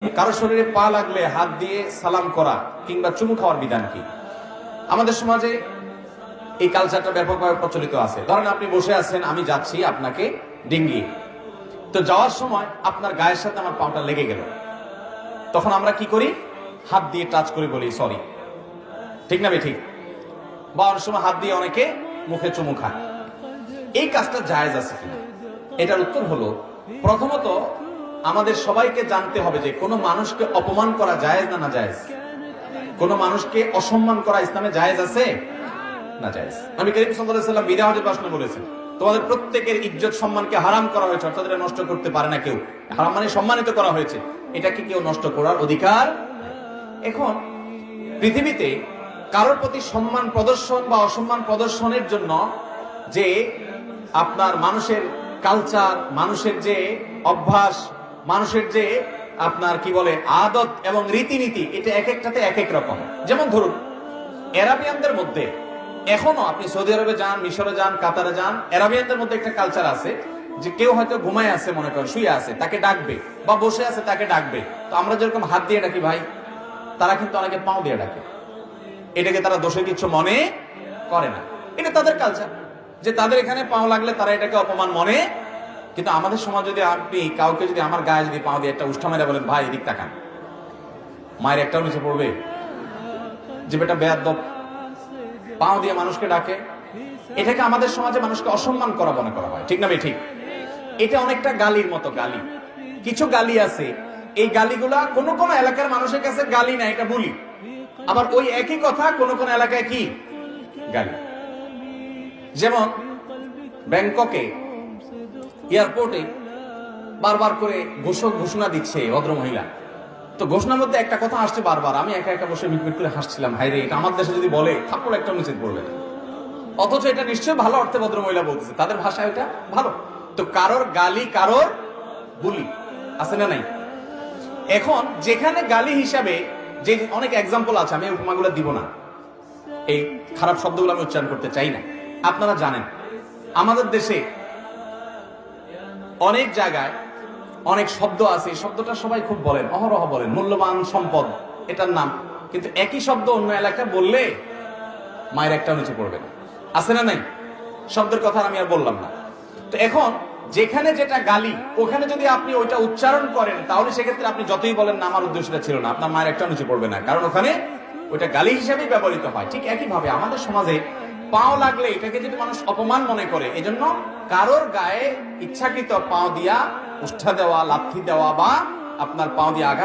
কারো শরীরে পা লাগলে হাত দিয়ে সালাম করা কিংবা চুমু খাওয়ার বিধান কি? আমাদের সমাজে এই কালচারটা ব্যাপকভাবে প্রচলিত আছে। ধরেন আপনি বসে আছেন, আমি যাচ্ছি আপনাকে ডিঙ্গিয়ে, তো যাওয়ার সময় আপনার গায়ের সাথে আমার পাটা লেগে গেল, তখন আমরা কি করি? হাত দিয়ে টাচ করে বলি সরি, ঠিক না ঠিক? বা অনেক সময় হাত দিয়ে অনেকে মুখে চুমু খায়। এই কাজটা জায়েজ আছে কিনা? এটার উত্তর হলো, প্রথমত আমাদের সবাইকে জানতে হবে যে কোনো মানুষকে অপমান করা জায়েজ না জায়েজ? কোনো মানুষকে অসম্মান করা ইসলামে জায়েজ আছে না জায়েজ? নবী করিম সাল্লাল্লাহু আলাইহি ওয়াসাল্লাম বিদায় হজের ভাষণে বলেছেন, তোমাদের প্রত্যেকের ইজ্জত সম্মানকে হারাম করা হয়েছে, অর্থাৎ এটা নষ্ট করতে পারে না কেউ। হারাম মানে সম্মানিত করা হয়েছে, এটাকে কেউ নষ্ট করার অধিকার। এখন পৃথিবীতে কারোর প্রতি সম্মান প্রদর্শন বা অসম্মান প্রদর্শনের জন্য যে আপনার মানুষের কালচার, মানুষের যে অভ্যাস, মানুষের যে আপনার কি বলে আদত এবং রীতিনীতি, এটা এক একটাতে এক এক রকম। যেমন ধরুন আরাবিয়ানদের মধ্যে এখনো, আপনি সৌদি আরবে যান, মিশরে যান, কাতারে যান, আরাবিয়ানদের মধ্যে একটা কালচার আছে যে কেউ হয়তো ঘুমায় আছে, মনে করেন শুয়ে আছে, তাকে ডাকবে, বা বসে আছে তাকে ডাকবে। তো আমরা যেরকম হাত দিয়ে ডাকি ভাই, তারা কিন্তু অনেকে পাও দিয়ে ডাকে। এটাকে তারা দোষে কিছু মনে করে না, এটা তাদের কালচার, যে তাদের এখানে পাও লাগলে তারা এটাকে অপমান মনে। কিন্তু আমাদের সমাজ যদি আপনি কাউকে যদি আমার গায়ে যদি পাও দিয়ে একটা উষ্ঠা মেরে বলেন ভাই এদিক তাকান, মায়ের একটাও নিচে পড়বে যে বেটা বেয়াদব পাও দিয়ে মানুষকে ডাকে, এটাকে আমাদের সমাজে মানুষকে অসম্মান করা মনে করা হয়, ঠিক না ঠিক? এটা অনেকটা গালির মতো। গালি, কিছু গালি আছে, এই গালিগুলা কোন কোন এলাকার মানুষের কাছে গালি না, এটা বলি। আবার ওই একই কথা কোন কোন এলাকায় কি গালি। যেমন ব্যাংককে এয়ারপোর্টে বারবার করে ঘোষণা দিচ্ছে ভদ্র মহিলা, তো ঘোষণার মধ্যে একটা কথা আসছে বারবার, আমি একা একা বসে মিটমিট করে হাসছিলাম, হাই রে, এটা আমার দেশে যদি বলে থাপ্পড় একটা নিচে পড়বে না। অথচ এটা নিশ্চয়ই ভালো অর্থে ভদ্র মহিলা বলতেছে, তাদের ভাষায় এটা ভালো। তো কারোর গালি কারোর বুলি আছে না নাই? এখন যেখানে গালি হিসাবে যে অনেক এক্সাম্পল আছে, আমি উপমাগুলো দিব না, এই খারাপ শব্দগুলো আমি উচ্চারণ করতে চাই না। আপনারা জানেন আমাদের দেশে অনেক জায়গায় অনেক শব্দ আছে, এই শব্দটা সবাই খুব বলেন, অহরহ বলেন, মূল্যবান সম্পদ এটার নাম, কিন্তু একই শব্দ অন্য এলাকায় বললে মায়ের একটাও নিচে পড়বে না, আছে না নাই? শব্দের কথা আমি আর বললাম না। তো এখন যেখানে যেটা গালি, ওখানে যদি আপনি ওইটা উচ্চারণ করেন, তাহলে সেক্ষেত্রে আপনি যতই বলেন না আমার উদ্দেশ্যটা ছিল না, আপনার মায়ের একটাও নিচে পড়বে না, কারণ ওখানে ওইটা গালি হিসেবেই ব্যবহৃত হয়। ঠিক একই ভাবে আমাদের সমাজে পাও লাগলে এটাকে যদি মানুষ অপমান মনে করে, এজন্য কারোর গায়ে ইচ্ছাকৃত পাও দিয়া উষ্ঠা দেওয়া, লাথি দেওয়া বা আপনার পাও দিয়ে আঘাত